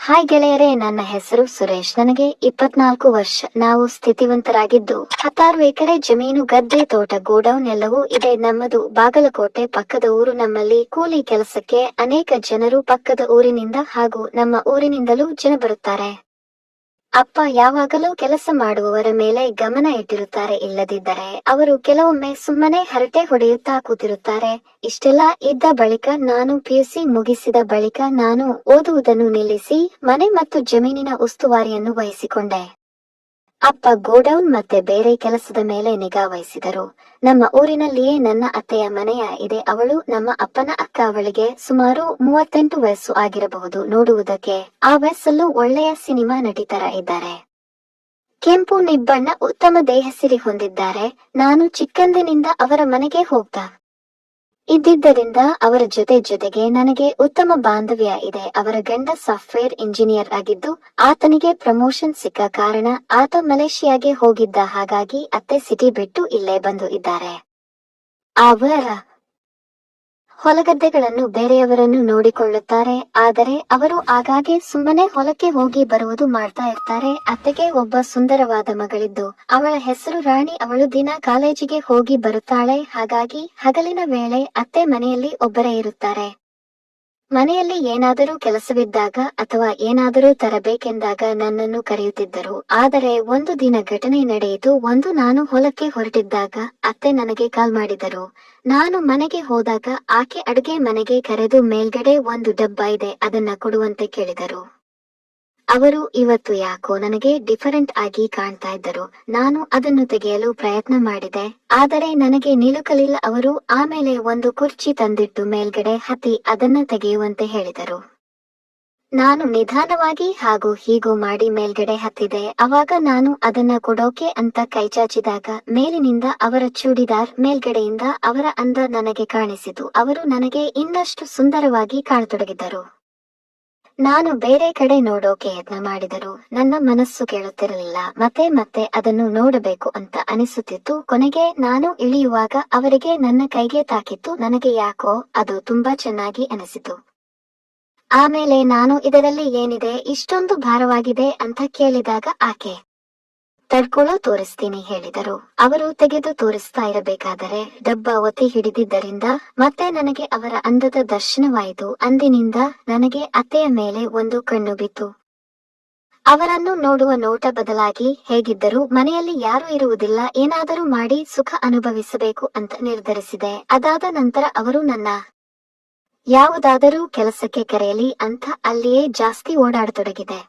Hi ಗೆಳೆಯರೇ, ನನ್ನ ಹೆಸರು ಸುರೇಶ್. ನನಗೆ 24 ವರ್ಷ. ನಾವು ಸ್ಥಿತಿವಂತರಾಗಿದ್ದು 16 ಎಕರೆ ಜಮೀನು, ಗದ್ದೆ, ತೋಟ, ಗೋಡೌನ್ ಎಲ್ಲವೂ ಇದೆ. ನಮ್ಮದು ಬಾಗಲಕೋಟೆ ಪಕ್ಕದ ಊರು. ನಮ್ಮಲ್ಲಿ ಕೂಲಿ ಕೆಲಸಕ್ಕೆ ಅನೇಕ ಜನರು ಪಕ್ಕದ ಊರಿನಿಂದ ಹಾಗೂ ನಮ್ಮ ಊರಿನಿಂದಲೂ ಜನ ಬರುತ್ತಾರೆ. ಅಪ್ಪ ಯಾವಾಗಲೂ ಕೆಲಸ ಮಾಡುವವರ ಮೇಲೆ ಗಮನ ಇಟ್ಟಿರುತ್ತಾರೆ. ಇಲ್ಲದಿದ್ದರೆ ಅವರು ಕೆಲವೊಮ್ಮೆ ಸುಮ್ಮನೆ ಹರಟೆ ಹೊಡೆಯುತ್ತಾ ಕೂತಿರುತ್ತಾರೆ. ಇಷ್ಟೆಲ್ಲ ಇದ್ದ ಬಳಿಕ ನಾನು ಪಿಯುಸಿ ಮುಗಿಸಿದ ಬಳಿಕ ನಾನು ಓದುವುದನ್ನು ನಿಲ್ಲಿಸಿ ಮನೆ ಮತ್ತು ಜಮೀನಿನ ಉಸ್ತುವಾರಿಯನ್ನು ವಹಿಸಿಕೊಂಡೆ. ಅಪ್ಪ ಗೋಡೌನ್ ಮತ್ತೆ ಬೇರೆ ಕೆಲಸದ ಮೇಲೆ ನಿಗಾ ವಹಿಸಿದರು. ನಮ್ಮ ಊರಿನಲ್ಲಿಯೇ ನನ್ನ ಅತ್ತೆಯ ಮನೆಯ ಇದೆ. ಅವಳು ನಮ್ಮ ಅಪ್ಪನ ಅಕ್ಕ. ಅವಳಿಗೆ ಸುಮಾರು 38 ವಯಸ್ಸು ಆಗಿರಬಹುದು. ನೋಡುವುದಕ್ಕೆ ಆ ವಯಸ್ಸಲ್ಲೂ ಒಳ್ಳೆಯ ಸಿನಿಮಾ ನಟಿ ತರ ಇದ್ದಾರೆ. ಕೆಂಪು ನಿಬ್ಬಣ್ಣ, ಉತ್ತಮ ದೇಹಸಿರಿ ಹೊಂದಿದ್ದಾರೆ. ನಾನು ಚಿಕ್ಕಂದಿನಿಂದ ಅವರ ಮನೆಗೆ ಹೋಗ್ತಾ ಇದ್ದಿದ್ದರಿಂದ ಅವರ ಜೊತೆಗೆ ನನಗೆ ಉತ್ತಮ ಬಾಂಧವ್ಯ ಇದೆ. ಅವರ ಗಂಡ ಸಾಫ್ಟ್ವೇರ್ ಇಂಜಿನಿಯರ್ ಆಗಿದ್ದು ಆತನಿಗೆ ಪ್ರಮೋಷನ್ ಸಿಕ್ಕ ಕಾರಣ ಆತ ಮಲೇಷಿಯಾಗೆ ಹೋಗಿದ್ದ. ಹಾಗಾಗಿ ಅತ್ತೆ ಸಿಟಿ ಬಿಟ್ಟು ಇಲ್ಲೇ ಬಂದು ಇದ್ದಾರೆ. ಅವರ ಹೊಲಗದ್ದೆಗಳನ್ನು ಬೇರೆಯವರನ್ನು ನೋಡಿಕೊಳ್ಳುತ್ತಾರೆ. ಆದರೆ ಅವರು ಆಗಾಗ್ಗೆ ಸುಮ್ಮನೆ ಹೊಲಕ್ಕೆ ಹೋಗಿ ಬರುವುದು ಮಾಡ್ತಾ ಇರ್ತಾರೆ. ಅತ್ತೆಗೆ ಒಬ್ಬ ಸುಂದರವಾದ ಮಗಳಿದ್ದು ಅವಳ ಹೆಸರು ರಾಣಿ. ಅವಳು ದಿನ ಕಾಲೇಜಿಗೆ ಹೋಗಿ ಬರುತ್ತಾಳೆ. ಹಾಗಾಗಿ ಹಗಲಿನ ವೇಳೆ ಅತ್ತೆ ಮನೆಯಲ್ಲಿ ಒಬ್ಬರೇ ಇರುತ್ತಾರೆ. ಮನೆಯಲ್ಲಿ ಏನಾದರೂ ಕೆಲಸವಿದ್ದಾಗ ಅಥವಾ ಏನಾದರೂ ತರಬೇಕೆಂದಾಗ ನನ್ನನ್ನು ಕರೆಯುತ್ತಿದ್ದರು. ಆದರೆ ಒಂದು ದಿನ ಘಟನೆ ನಡೆಯಿತು. ನಾನು ಹೊಲಕ್ಕೆ ಹೊರಟಿದ್ದಾಗ ಅತ್ತೆ ನನಗೆ ಕಾಲ್ ಮಾಡಿದರು. ನಾನು ಮನೆಗೆ ಹೋದಾಗ ಆಕೆ ಅಡುಗೆ ಮನೆಗೆ ಕರೆದು ಮೇಲ್ಗಡೆ ಒಂದು ಡಬ್ಬ ಇದೆ, ಅದನ್ನ ಕೊಡುವಂತೆ ಕೇಳಿದರು. ಅವರು ಇವತ್ತು ಯಾಕೋ ನನಗೆ ಡಿಫರೆಂಟ್ ಆಗಿ ಕಾಣ್ತಾ ಇದ್ದರು. ನಾನು ಅದನ್ನು ತೆಗೆಯಲು ಪ್ರಯತ್ನ ಮಾಡಿದೆ, ಆದರೆ ನನಗೆ ನಿಲುಕಲಿಲ್ಲ. ಅವರು ಆಮೇಲೆ ಒಂದು ಕುರ್ಚಿ ತಂದಿಟ್ಟು ಮೇಲ್ಗಡೆ ಹತ್ತಿ ಅದನ್ನ ತೆಗೆಯುವಂತೆ ಹೇಳಿದರು. ನಾನು ನಿಧಾನವಾಗಿ ಹಾಗೂ ಹೀಗೂ ಮಾಡಿ ಮೇಲ್ಗಡೆ ಹತ್ತಿದೆ. ಅವಾಗ ನಾನು ಅದನ್ನ ಕೊಡೋಕೆ ಅಂತ ಕೈಚಾಚಿದಾಗ ಮೇಲಿನಿಂದ ಅವರ ಚೂಡಿದಾರ್, ಮೇಲ್ಗಡೆಯಿಂದ ಅವರ ಅಂದ ನನಗೆ ಕಾಣಿಸಿತು. ಅವರು ನನಗೆ ಇನ್ನಷ್ಟು ಸುಂದರವಾಗಿ ಕಾಣತೊಡಗಿದ್ದರು. ನಾನು ಬೇರೆ ಕಡೆ ನೋಡೋಕೆ ಯತ್ನ ಮಾಡಿದರು. ನನ್ನ ಮನಸ್ಸು ಕೇಳುತ್ತಿರಲಿಲ್ಲ. ಮತ್ತೆ ಅದನ್ನು ನೋಡಬೇಕು ಅಂತ ಅನಿಸುತ್ತಿತ್ತು. ಕೊನೆಗೆ ನಾನು ಇಳಿಯುವಾಗ ಅವರಿಗೆ ನನ್ನ ಕೈಗೆ ತಾಕಿತ್ತು. ನನಗೆ ಯಾಕೋ ಅದು ತುಂಬಾ ಚೆನ್ನಾಗಿ ಅನಿಸಿತು. ಆಮೇಲೆ ನಾನು ಇದರಲ್ಲಿ ಏನಿದೆ ಇಷ್ಟೊಂದು ಭಾರವಾಗಿದೆ ಅಂತ ಕೇಳಿದಾಗ ಆಕೆ ತಡ್ಕೊಳ್ಳೋ ತೋರಿಸ್ತೀನಿ ಹೇಳಿದರು. ಅವರು ತೆಗೆದು ತೋರಿಸ್ತಾ ಇರಬೇಕಾದರೆ ಡಬ್ಬ ಒತ್ತಿ ಹಿಡಿದಿದ್ದರಿಂದ ಮತ್ತೆ ನನಗೆ ಅವರ ಅಂದದ ದರ್ಶನವಾಯಿತು. ಅಂದಿನಿಂದ ನನಗೆ ಅತ್ತೆಯ ಮೇಲೆ ಒಂದು ಕಣ್ಣು ಬಿತ್ತು. ಅವರನ್ನು ನೋಡುವ ನೋಟ ಬದಲಾಗಿ ಹೇಗಿದ್ದರೂ ಮನೆಯಲ್ಲಿ ಯಾರೂ ಇರುವುದಿಲ್ಲ, ಏನಾದರೂ ಮಾಡಿ ಸುಖ ಅನುಭವಿಸಬೇಕು ಅಂತ ನಿರ್ಧರಿಸಿದೆ. ಅದಾದ ನಂತರ ಅವರು ನನ್ನ ಯಾವುದಾದರೂ ಕೆಲಸಕ್ಕೆ ಕರೆಯಲಿ ಅಂತ ಅಲ್ಲಿಯೇ ಜಾಸ್ತಿ ಓಡಾಡತೊಡಗಿದೆ.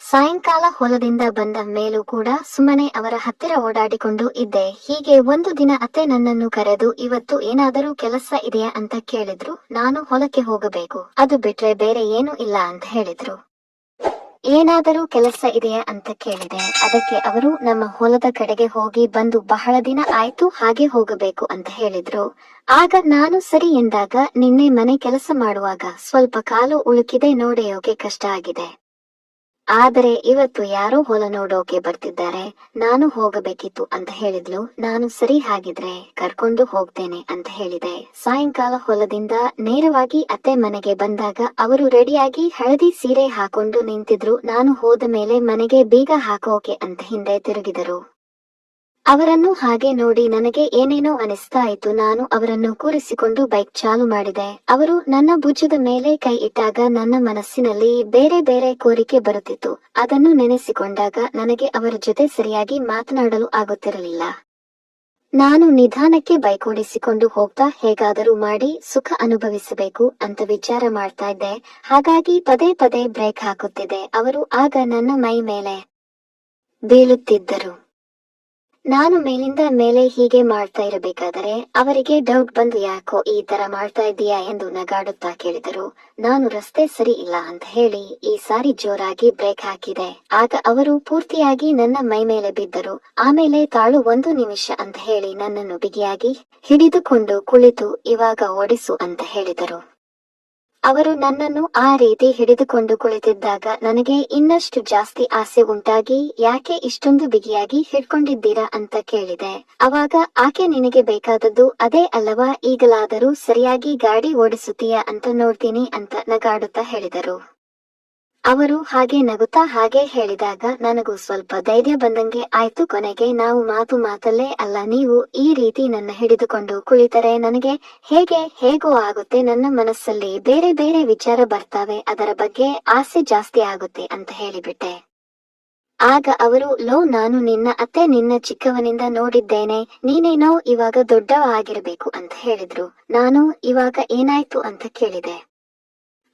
ಸಾಯಂಕಾಲ ಹೊಲದಿಂದ ಬಂದ ಮೇಲೂ ಕೂಡ ಸುಮ್ಮನೆ ಅವರ ಹತ್ತಿರ ಓಡಾಡಿಕೊಂಡು ಇದ್ದೆ. ಹೀಗೆ ಒಂದು ದಿನ ಅತ್ತೆ ನನ್ನನ್ನು ಕರೆದು ಇವತ್ತು ಏನಾದರೂ ಕೆಲಸ ಇದೆಯಾ ಅಂತ ಕೇಳಿದ್ರು. ನಾನು ಹೊಲಕ್ಕೆ ಹೋಗಬೇಕು, ಅದು ಬಿಟ್ರೆ ಬೇರೆ ಏನೂ ಇಲ್ಲ ಅಂತ ಹೇಳಿದ್ರು. ಏನಾದರೂ ಕೆಲಸ ಇದೆಯಾ ಅಂತ ಕೇಳಿದೆ. ಅದಕ್ಕೆ ಅವರು ನಮ್ಮ ಹೊಲದ ಕಡೆಗೆ ಹೋಗಿ ಬಂದು ಬಹಳ ದಿನ ಆಯ್ತು, ಹಾಗೆ ಹೋಗಬೇಕು ಅಂತ ಹೇಳಿದ್ರು. ಆಗ ನಾನು ಸರಿ ಎಂದಾಗ ನಿನ್ನೆ ಮನೆ ಕೆಲಸ ಮಾಡುವಾಗ ಸ್ವಲ್ಪ ಕಾಲು ಉಳುಕಿದೆ, ನೋಡೆಯೋಕೆ ಕಷ್ಟ ಆಗಿದೆ. ಆದರೆ ಇವತ್ತು ಯಾರೋ ಹೊಲ ನೋಡೋಕೆ ಬರ್ತಿದ್ದಾರೆ, ನಾನು ಹೋಗಬೇಕಿತ್ತು ಅಂತ ಹೇಳಿದ್ಲು. ನಾನು ಸರಿ ಹಾಗಿದ್ರೆ ಕರ್ಕೊಂಡು ಹೋಗ್ತೇನೆ ಅಂತ ಹೇಳಿದೆ. ಸಾಯಂಕಾಲ ಹೊಲದಿಂದ ನೇರವಾಗಿ ಅತ್ತೆ ಮನೆಗೆ ಬಂದಾಗ ಅವರು ರೆಡಿಯಾಗಿ ಹಳದಿ ಸೀರೆ ಹಾಕೊಂಡು ನಿಂತಿದ್ರು. ನಾನು ಹೋದ ಮೇಲೆ ಮನೆಗೆ ಬೀಗ ಹಾಕೋಕೆ ಅಂತ ಹಿಂದೆ ತಿರುಗಿದರು. ಅವರನ್ನು ಹಾಗೆ ನೋಡಿ ನನಗೆ ಏನೇನೋ ಅನಿಸ್ತಾ ಇತ್ತು. ನಾನು ಅವರನ್ನು ಕೂರಿಸಿಕೊಂಡು ಬೈಕ್ ಚಾಲು ಮಾಡಿದೆ. ಅವರು ನನ್ನ ಭುಜದ ಮೇಲೆ ಕೈ ಇಟ್ಟಾಗ ನನ್ನ ಮನಸ್ಸಿನಲ್ಲಿ ಬೇರೆ ಬೇರೆ ಕೋರಿಕೆ ಬರುತ್ತಿತ್ತು. ಅದನ್ನು ನೆನೆಸಿಕೊಂಡಾಗ ನನಗೆ ಅವರ ಜೊತೆ ಸರಿಯಾಗಿ ಮಾತನಾಡಲು ಆಗುತ್ತಿರಲಿಲ್ಲ. ನಾನು ನಿಧಾನಕ್ಕೆ ಬೈಕ್ ಓಡಿಸಿಕೊಂಡು ಹೋಗ್ತಾ ಹೇಗಾದರೂ ಮಾಡಿ ಸುಖ ಅನುಭವಿಸಬೇಕು ಅಂತ ವಿಚಾರ ಮಾಡ್ತಾ ಇದ್ದೆ. ಹಾಗಾಗಿ ಪದೇ ಬ್ರೇಕ್ ಹಾಕುತ್ತಿದ್ದೆ. ಅವರು ಆಗ ನನ್ನ ಮೈ ಮೇಲೆ ಬೀಳುತ್ತಿದ್ದರು. ನಾನು ಮೇಲಿಂದ ಮೇಲೆ ಹೀಗೆ ಮಾಡ್ತಾ ಇರಬೇಕಾದರೆ ಅವರಿಗೆ ಡೌಟ್ ಬಂದು ಯಾಕೋ ಈ ತರ ಮಾಡ್ತಾ ಇದ್ದೀಯಾ ಎಂದು ನಗಾಡುತ್ತಾ ಕೇಳಿದರು. ನಾನು ರಸ್ತೆ ಸರಿ ಇಲ್ಲ ಅಂತ ಹೇಳಿ ಈ ಸಾರಿ ಜೋರಾಗಿ ಬ್ರೇಕ್ ಹಾಕಿದೆ. ಆಗ ಅವರು ಪೂರ್ತಿಯಾಗಿ ನನ್ನ ಮೈ ಮೇಲೆ ಬಿದ್ದರು. ಆಮೇಲೆ ತಾಳು 1 ನಿಮಿಷ ಅಂತ ಹೇಳಿ ನನ್ನನ್ನು ಬಿಗಿಯಾಗಿ ಹಿಡಿದುಕೊಂಡು ಕುಳಿತು ಇವಾಗ ಓಡಿಸು ಅಂತ ಹೇಳಿದರು. ಅವರು ನನ್ನನ್ನು ಆ ರೀತಿ ಹಿಡಿದುಕೊಂಡು ಕುಳಿತಿದ್ದಾಗ ನನಗೆ ಇನ್ನಷ್ಟು ಜಾಸ್ತಿ ಆಸೆ ಉಂಟಾಗಿ ಯಾಕೆ ಇಷ್ಟೊಂದು ಬಿಗಿಯಾಗಿ ಹಿಡ್ಕೊಂಡಿದ್ದೀರಾ ಅಂತ ಕೇಳಿದೆ. ಅವಾಗ ಆಕೆ ನಿನಗೆ ಬೇಕಾದದ್ದು ಅದೇ ಅಲ್ಲವಾ, ಈಗಲಾದರೂ ಸರಿಯಾಗಿ ಗಾಡಿ ಓಡಿಸುತ್ತೀಯಾ ಅಂತ ನೋಡ್ತೀನಿ ಅಂತ ನಗಾಡುತ್ತಾ ಹೇಳಿದರು. ಅವರು ಹಾಗೆ ನಗುತ್ತಾ ಹಾಗೆ ಹೇಳಿದಾಗ ನನಗೂ ಸ್ವಲ್ಪ ಧೈರ್ಯ ಬಂದಂಗೆ ಆಯ್ತು. ಕೊನೆಗೆ ನಾವು ಮಾತು ಮಾತಲ್ಲೇ ಅಲ್ಲ, ನೀವು ಈ ರೀತಿ ನನ್ನ ಹಿಡಿದುಕೊಂಡು ಕುಳಿತರೆ ನನಗೆ ಹೇಗೋ ಆಗುತ್ತೆ. ನನ್ನ ಮನಸ್ಸಲ್ಲಿ ಬೇರೆ ಬೇರೆ ವಿಚಾರ ಬರ್ತಾವೆ, ಅದರ ಬಗ್ಗೆ ಆಸೆ ಜಾಸ್ತಿ ಆಗುತ್ತೆ ಅಂತ ಹೇಳಿಬಿಟ್ಟೆ. ಆಗ ಅವರು, ಲೋ, ನಾನು ನಿನ್ನ ಅತ್ತೆ, ನಿನ್ನ ಚಿಕ್ಕವನಿಂದ ನೋಡಿದ್ದೇನೆ, ನೀನೇನೋ ಇವಾಗ ದೊಡ್ಡವ ಆಗಿರ್ಬೇಕು ಅಂತ ಹೇಳಿದ್ರು. ನಾನು, ಇವಾಗ ಏನಾಯ್ತು ಅಂತ ಕೇಳಿದೆ.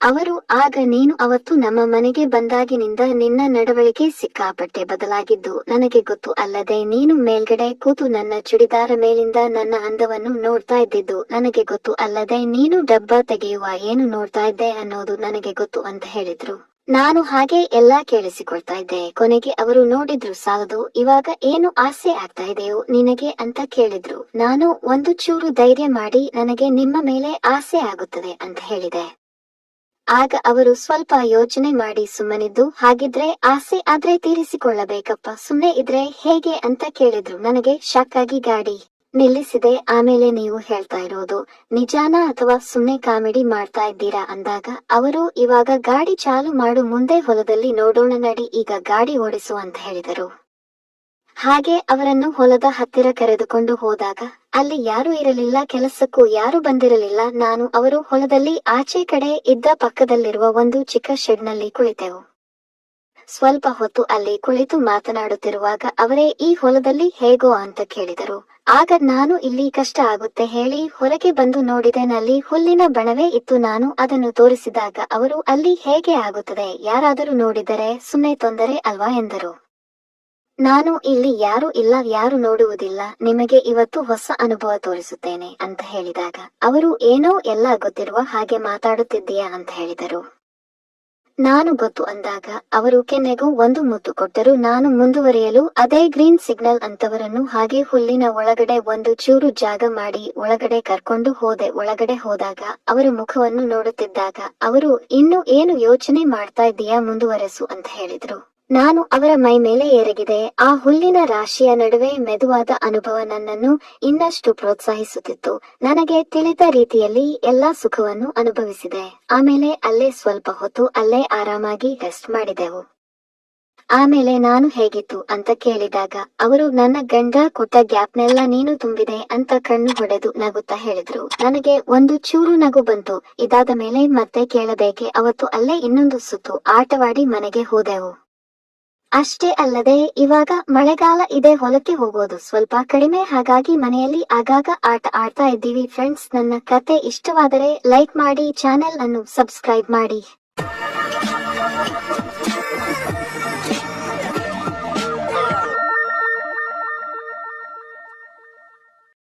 ಅವರು, ಆಗ ನೀನು ಅವತ್ತು ನಮ್ಮ ಮನೆಗೆ ಬಂದಾಗಿನಿಂದ ನಿನ್ನ ನಡವಳಿಕೆ ಸಿಕ್ಕಾಪಟ್ಟೆ ಬದಲಾಗಿದ್ದು ನನಗೆ ಗೊತ್ತು. ಅಲ್ಲದೆ ನೀನು ಮೇಲ್ಗಡೆ ಕೂತು ನನ್ನ ಚುಡಿದಾರ ಮೇಲಿಂದ ನನ್ನ ಅಂದವನ್ನು ನೋಡ್ತಾ ಇದ್ದಿದ್ದು ನನಗೆ ಗೊತ್ತು. ಅಲ್ಲದೆ ನೀನು ಡಬ್ಬ ತೆಗೆಯುವ ಏನು ನೋಡ್ತಾ ಇದ್ದೆ ಅನ್ನೋದು ನನಗೆ ಗೊತ್ತು ಅಂತ ಹೇಳಿದ್ರು. ನಾನು ಹಾಗೆ ಎಲ್ಲಾ ಕೇಳಿಸಿಕೊಳ್ತಾ ಇದ್ದೆ. ಕೊನೆಗೆ ಅವರು, ನೋಡಿದ್ರು ಸಾಲದು, ಇವಾಗ ಏನು ಆಸೆ ಆಗ್ತಾ ಇದೆಯೋ ನಿನಗೆ ಅಂತ ಕೇಳಿದ್ರು. ನಾನು, ಒಂದು ಚೂರು ಧೈರ್ಯ ಮಾಡಿ, ನನಗೆ ನಿಮ್ಮ ಮೇಲೆ ಆಸೆ ಆಗುತ್ತದೆ ಅಂತ ಹೇಳಿದೆ. ಆಗ ಅವರು ಸ್ವಲ್ಪ ಯೋಚನೆ ಮಾಡಿ ಸುಮ್ಮನಿದ್ದು, ಹಾಗಿದ್ರೆ ಆಸೆ ಆದ್ರೆ ತೀರಿಸಿಕೊಳ್ಳಬೇಕಪ್ಪ, ಸುಮ್ನೆ ಇದ್ರೆ ಹೇಗೆ ಅಂತ ಕೇಳಿದ್ರು. ನನಗೆ ಶಾಕ್ ಆಗಿ ಗಾಡಿ ನಿಲ್ಲಿಸಿದೆ. ಆಮೇಲೆ, ನೀವು ಹೇಳ್ತಾ ಇರೋದು ನಿಜಾನಾ ಅಥವಾ ಸುಮ್ನೆ ಕಾಮಿಡಿ ಮಾಡ್ತಾ ಇದ್ದೀರಾ ಅಂದಾಗ ಅವರು, ಇವಾಗ ಗಾಡಿ ಚಾಲು ಮಾಡು, ಮುಂದೆ ಹೊಲದಲ್ಲಿ ನೋಡೋಣ ನಡಿ, ಈಗ ಗಾಡಿ ಓಡಿಸು ಅಂತ ಹೇಳಿದರು. ಹಾಗೆ ಅವರನ್ನು ಹೊಲದ ಹತ್ತಿರ ಕರೆದುಕೊಂಡು ಹೋದಾಗ ಅಲ್ಲಿ ಯಾರೂ ಇರಲಿಲ್ಲ, ಕೆಲಸಕ್ಕೂ ಯಾರು ಬಂದಿರಲಿಲ್ಲ. ನಾನು ಅವರು ಹೊಲದಲ್ಲಿ ಆಚೆ ಕಡೆ ಇದ್ದ ಪಕ್ಕದಲ್ಲಿರುವ ಒಂದು ಚಿಕ್ಕ ಶೆಡ್ನಲ್ಲಿ ಕುಳಿತೆವು. ಸ್ವಲ್ಪ ಹೊತ್ತು ಅಲ್ಲಿ ಕುಳಿತು ಮಾತನಾಡುತ್ತಿರುವಾಗ ಅವರೇ, ಈ ಹೊಲದಲ್ಲಿ ಹೇಗೋ ಅಂತ ಕೇಳಿದರು. ಆಗ ನಾನು, ಇಲ್ಲಿ ಕಷ್ಟ ಆಗುತ್ತೆ ಹೇಳಿ ಹೊರಗೆ ಬಂದು ನೋಡಿದೆ, ನಲ್ಲಿ ಹುಲ್ಲಿನ ಬಣವೇ ಇತ್ತು. ನಾನು ಅದನ್ನು ತೋರಿಸಿದಾಗ ಅವರು, ಅಲ್ಲಿ ಹೇಗೆ ಆಗುತ್ತದೆ, ಯಾರಾದರೂ ನೋಡಿದರೆ ಸುಮ್ಮನೆ ತೊಂದರೆ ಅಲ್ವಾ ಎಂದರು. ನಾನು, ಇಲ್ಲಿ ಯಾರೂ ಇಲ್ಲ, ಯಾರು ನೋಡುವುದಿಲ್ಲ, ನಿಮಗೆ ಇವತ್ತು ಹೊಸ ಅನುಭವ ತೋರಿಸುತ್ತೇನೆ ಅಂತ ಹೇಳಿದಾಗ ಅವರು, ಏನೋ ಎಲ್ಲ ಗೊತ್ತಿರುವ ಹಾಗೆ ಮಾತಾಡುತ್ತಿದ್ದೀಯಾ ಅಂತ ಹೇಳಿದರು. ನಾನು ಗೊತ್ತು ಅಂದಾಗ ಅವರು ಕೆನ್ನೆಗೂ ಒಂದು ಮುತ್ತು ಕೊಟ್ಟರು. ನಾನು ಮುಂದುವರಿಯಲು ಅದೇ ಗ್ರೀನ್ ಸಿಗ್ನಲ್ ಅಂತವರನ್ನು ಹಾಗೆ ಹುಲ್ಲಿನ ಒಳಗಡೆ ಒಂದು ಚೂರು ಜಾಗ ಮಾಡಿ ಒಳಗಡೆ ಕರ್ಕೊಂಡು ಹೋದೆ. ಒಳಗಡೆ ಹೋದಾಗ ಅವರ ಮುಖವನ್ನು ನೋಡುತ್ತಿದ್ದಾಗ ಅವರು, ಇನ್ನು ಏನು ಯೋಚನೆ ಮಾಡ್ತಾ ಇದ್ದೀಯಾ, ಮುಂದುವರೆಸು ಅಂತ ಹೇಳಿದ್ರು. ನಾನು ಅವರ ಮೈ ಮೇಲೆ ಎರಗಿದೆ. ಆ ಹುಲ್ಲಿನ ರಾಶಿಯ ನಡುವೆ ಮೆದುವಾದ ಅನುಭವ ನನ್ನನ್ನು ಇನ್ನಷ್ಟು ಪ್ರೋತ್ಸಾಹಿಸುತ್ತಿತ್ತು. ನನಗೆ ತಿಳಿದ ರೀತಿಯಲ್ಲಿ ಎಲ್ಲಾ ಸುಖವನ್ನು ಅನುಭವಿಸಿದೆ. ಆಮೇಲೆ ಅಲ್ಲೇ ಸ್ವಲ್ಪ ಹೊತ್ತು ಅಲ್ಲೇ ಆರಾಮಾಗಿ ರೆಸ್ಟ್ ಮಾಡಿದೆವು. ಆಮೇಲೆ ನಾನು ಹೇಗಿತ್ತು ಅಂತ ಕೇಳಿದಾಗ ಅವರು, ನನ್ನ ಗಂಡ ಕೊಟ್ಟ ಗ್ಯಾಪ್ನೆಲ್ಲ ನೀನು ತುಂಬಿದೆ ಅಂತ ಕಣ್ಣು ಹೊಡೆದು ನಗುತ್ತಾ ಹೇಳಿದ್ರು. ನನಗೆ ಒಂದು ಚೂರು ನಗು ಬಂತು. ಇದಾದ ಮೇಲೆ ಮತ್ತೆ ಕೇಳಬೇಕೆ, ಅವತ್ತು ಅಲ್ಲೇ ಇನ್ನೊಂದು ಸುತ್ತು ಆಟವಾಡಿ ಮನೆಗೆ ಹೋದೆವು. ಅಷ್ಟೇ ಅಲ್ಲದೆ ಇವಾಗ ಮಳೆಗಾಲ ಇದೆ, ಹೊಲಕ್ಕೆ ಹೋಗೋದು ಸ್ವಲ್ಪ ಕಡಿಮೆ, ಹಾಗಾಗಿ ಮನೆಯಲ್ಲಿ ಆಗಾಗ ಆಟ ಆಡ್ತಾ ಇದ್ದೀವಿ. ಫ್ರೆಂಡ್ಸ್, ನನ್ನ ಕತೆ ಇಷ್ಟವಾದರೆ ಲೈಕ್ ಮಾಡಿ, ಚಾನೆಲ್ ಅನ್ನು ಸಬ್ಸ್ಕ್ರೈಬ್ ಮಾಡಿ.